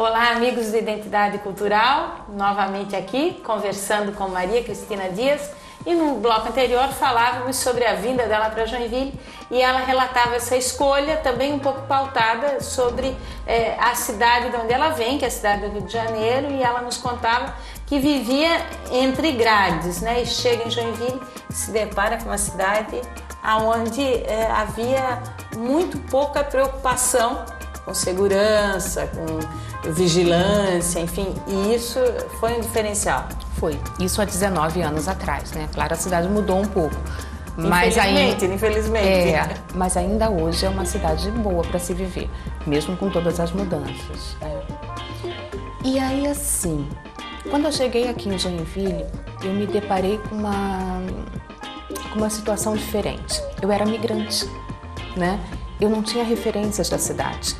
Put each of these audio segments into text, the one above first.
Olá, amigos de Identidade Cultural, novamente aqui, conversando com Maria Cristina Dias. E no bloco anterior falávamos sobre a vinda dela para Joinville e ela relatava essa escolha também um pouco pautada sobre a cidade de onde ela vem, que é a cidade do Rio de Janeiro, e ela nos contava que vivia entre grades, né? E chega em Joinville e se depara com uma cidade onde havia muito pouca preocupação com segurança, com vigilância, enfim, e isso foi um diferencial. Foi, isso há 19 anos atrás, né? Claro, a cidade mudou um pouco. Infelizmente. Mas ainda hoje é uma cidade boa para se viver, mesmo com todas as mudanças. Né? E aí, assim, quando eu cheguei aqui em Joinville, eu me deparei com uma situação diferente. Eu era migrante, né? Eu não tinha referências da cidade.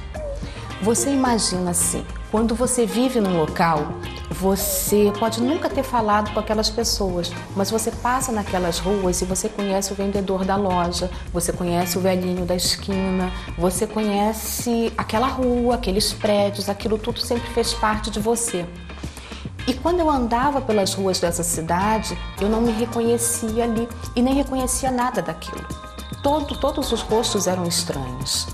Você imagina assim, quando você vive num local, você pode nunca ter falado com aquelas pessoas, mas você passa naquelas ruas e você conhece o vendedor da loja, você conhece o velhinho da esquina, você conhece aquela rua, aqueles prédios, aquilo tudo sempre fez parte de você. E quando eu andava pelas ruas dessa cidade, eu não me reconhecia ali e nem reconhecia nada daquilo. Todos os rostos eram estranhos.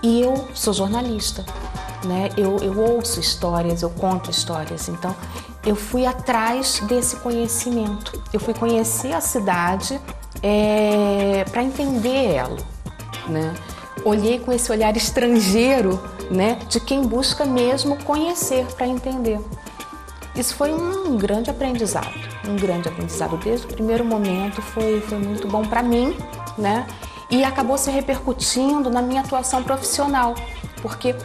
E eu sou jornalista, né? Eu ouço histórias, eu conto histórias, então eu fui atrás desse conhecimento. Eu fui conhecer a cidade para entender ela, né? Olhei com esse olhar estrangeiro, né? De quem busca mesmo conhecer para entender. Isso foi um grande aprendizado, Desde o primeiro momento foi muito bom para mim, né? E acabou se repercutindo na minha atuação profissional, porque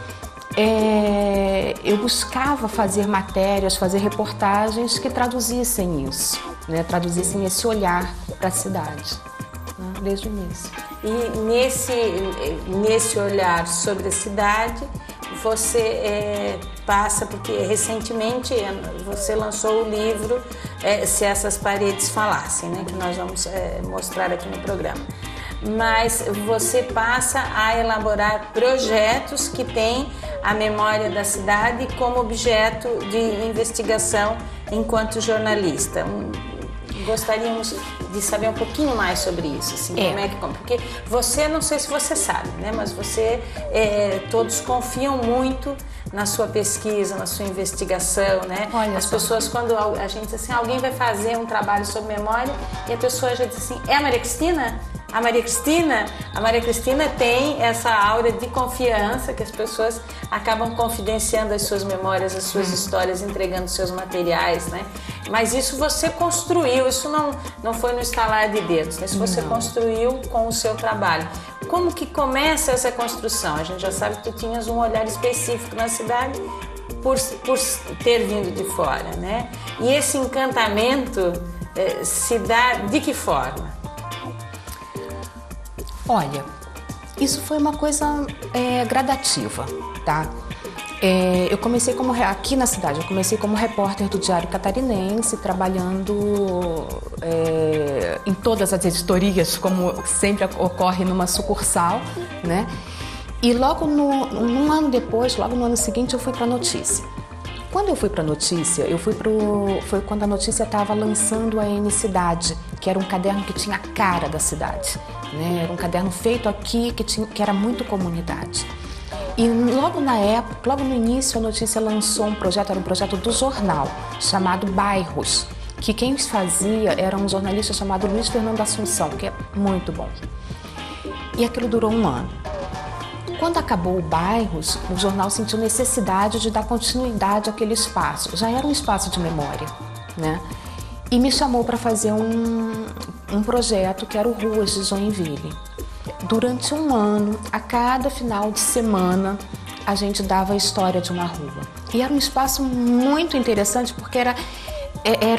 eu buscava fazer matérias, fazer reportagens que traduzissem isso, né? Traduzissem esse olhar para a cidade, né? Desde o início. E nesse olhar sobre a cidade, você passa, porque recentemente você lançou o livro Se Essas Paredes Falassem, né? Que nós vamos mostrar aqui no programa. Mas você passa a elaborar projetos que têm a memória da cidade como objeto de investigação enquanto jornalista. Gostaríamos de saber um pouquinho mais sobre isso, assim, porque você, não sei se você sabe, né, mas você, todos confiam muito na sua pesquisa, na sua investigação, né? As pessoas, quando a gente diz assim, alguém vai fazer um trabalho sobre memória e a pessoa já diz assim, é a Maria Cristina? A Maria Cristina tem essa aura de confiança que as pessoas acabam confidenciando as suas memórias, as suas histórias, entregando seus materiais, né? Mas isso você construiu, isso não foi no estalar de dedos, né? Isso você construiu com o seu trabalho. Como que começa essa construção? A gente já sabe que tu tinhas um olhar específico na cidade por ter vindo de fora, né? E esse encantamento se dá de que forma? Olha, isso foi uma coisa gradativa, tá? Eu comecei aqui na cidade, eu comecei como repórter do Diário Catarinense, trabalhando em todas as editorias, como sempre ocorre numa sucursal, né? E logo um ano depois, logo no ano seguinte, eu fui para a Notícia. Quando eu fui para a Notícia, foi quando a Notícia estava lançando a N-Cidade, que era um caderno que tinha a cara da cidade, né? Era um caderno feito aqui que era muito comunidade. E logo no início, a Notícia lançou era um projeto do jornal, chamado Bairros, que quem fazia era um jornalista chamado Luiz Fernando Assunção, que é muito bom. E aquilo durou um ano. Quando acabou o Bairros, o jornal sentiu necessidade de dar continuidade àquele espaço. Já era um espaço de memória, né? E me chamou para fazer um projeto que era o Ruas de Joinville. Durante um ano, a cada final de semana, a gente dava a história de uma rua. E era um espaço muito interessante porque era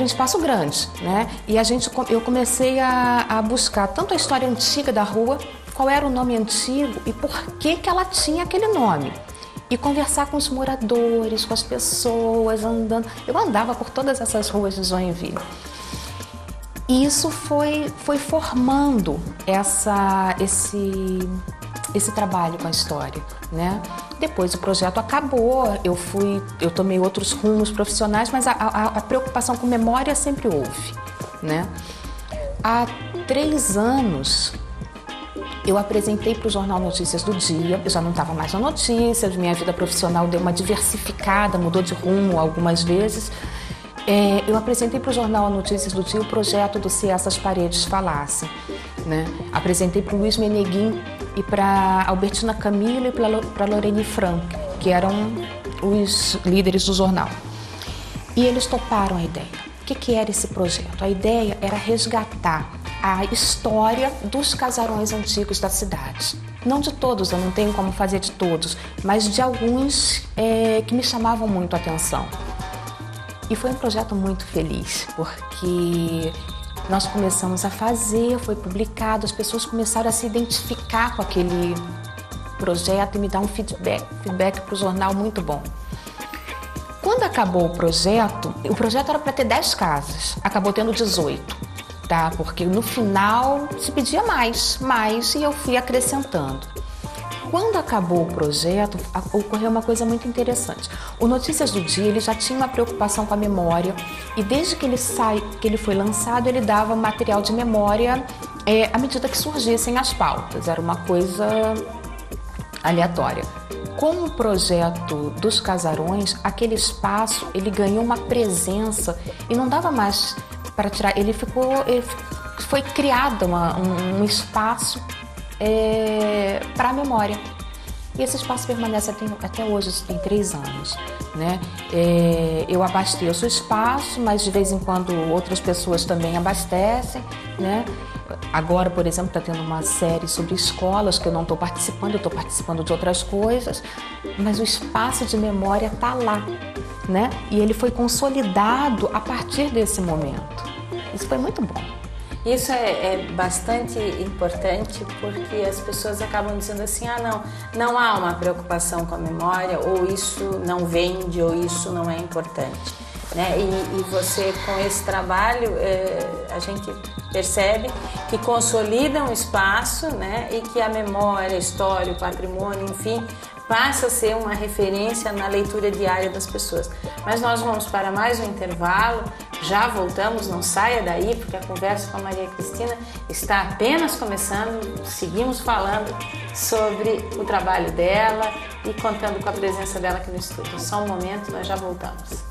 um espaço grande, né? E eu comecei a buscar tanto a história antiga da rua, qual era o nome antigo e por que ela tinha aquele nome. E conversar com os moradores, com as pessoas, andando. Eu andava por todas essas ruas de Joinville. E isso foi formando esse trabalho com a história, né? Depois o projeto acabou, eu tomei outros rumos profissionais, mas a preocupação com memória sempre houve, né? Há 3 anos eu apresentei para o Jornal Notícias do Dia, eu já não estava mais na Notícias, minha vida profissional deu uma diversificada, mudou de rumo algumas vezes. Eu apresentei para o Jornal Notícias do Dia o projeto do Se Essas Paredes Falassem, né? Apresentei para o Luiz Meneguin e para Albertina Camilo e para Lorene Frank, que eram os líderes do jornal. E eles toparam a ideia. O que era esse projeto? A ideia era resgatar a história dos casarões antigos da cidade. Não de todos, eu não tenho como fazer de todos, mas de alguns que me chamavam muito a atenção. E foi um projeto muito feliz, porque nós começamos a fazer, foi publicado, as pessoas começaram a se identificar com aquele projeto e me dar um feedback para o jornal muito bom. Quando acabou o projeto era para ter 10 casas, acabou tendo 18, tá? Porque no final se pedia mais e eu fui acrescentando. Quando acabou o projeto, ocorreu uma coisa muito interessante. O Notícias do Dia ele já tinha uma preocupação com a memória e desde que ele foi lançado, ele dava material de memória à medida que surgissem as pautas. Era uma coisa aleatória. Com o projeto dos casarões, aquele espaço ele ganhou uma presença e não dava mais para tirar. Foi criado um espaço para a memória. E esse espaço permanece até hoje, isso tem 3 anos. Né? Eu abasteço o espaço, mas de vez em quando outras pessoas também abastecem. Né? Agora, por exemplo, está tendo uma série sobre escolas que eu não estou participando, eu estou participando de outras coisas, mas o espaço de memória está lá. Né? E ele foi consolidado a partir desse momento. Isso foi muito bom. Isso é bastante importante porque as pessoas acabam dizendo assim, não há uma preocupação com a memória, ou isso não vende, ou isso não é importante. Né? E você, com esse trabalho, a gente percebe que consolida um espaço, né? E que a memória, a história, o patrimônio, enfim, passa a ser uma referência na leitura diária das pessoas. Mas nós vamos para mais um intervalo, já voltamos, não saia daí, porque a conversa com a Maria Cristina está apenas começando, seguimos falando sobre o trabalho dela e contando com a presença dela aqui no estúdio. Só um momento, nós já voltamos.